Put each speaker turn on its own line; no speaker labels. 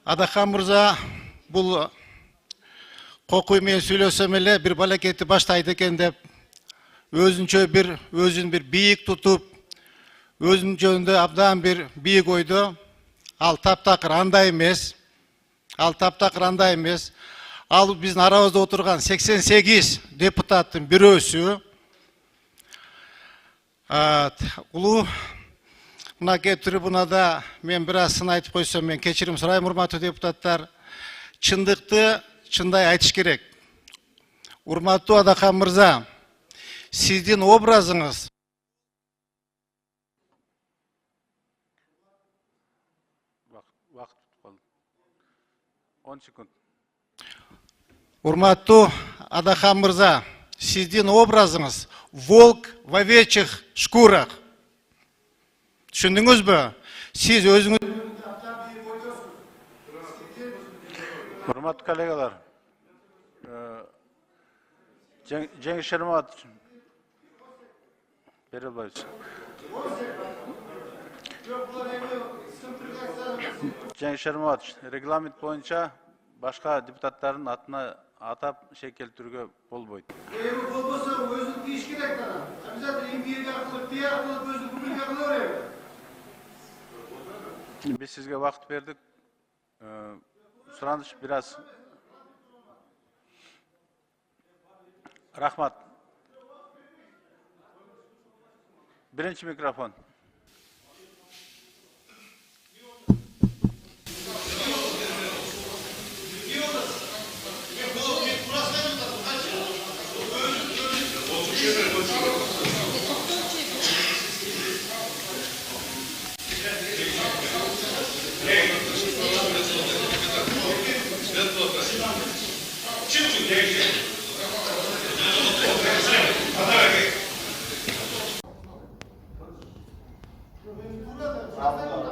Adakan Mırza бұл қоқуымен сөйлесем еле bir балекеті баштайды екен деп, өзін bir бейік тұтып, өзін жөнінде абдан bir бейік ойды. Ал таптақыр андай емес. Ал біздің арамызда отырған 88 депутаттың біреусі. Ұлы мына трибунада мен біраз сын айтып қойсам, мен кешірім сұраймын, урматтуу депутаттар. Чындықты чындай айтыш керек. Урматтуу Адақан Мырза, сіздің образыңыз
Вақыт 10 секунд.
Урматтуу Адақан Мырза, сіздің образыңыз волк в овечьих шкурах. Düşündünüz mü? Siz özünüz...
Hürmetli kolegalar, Cengiz Şermat verilmez. Cengiz Şermat, reglament boyunca başka deputatların atına atap şey keltürüge bol boydu.
Olmasa özün iş gerek bana. Zaten İngilizce akıllı, diğer akıllı, özün bugün akıllı oraya.
Biz sizge vakit verdik. Сұранış biraz. Rahmat. Birinci mikrofon.
Parlamenter,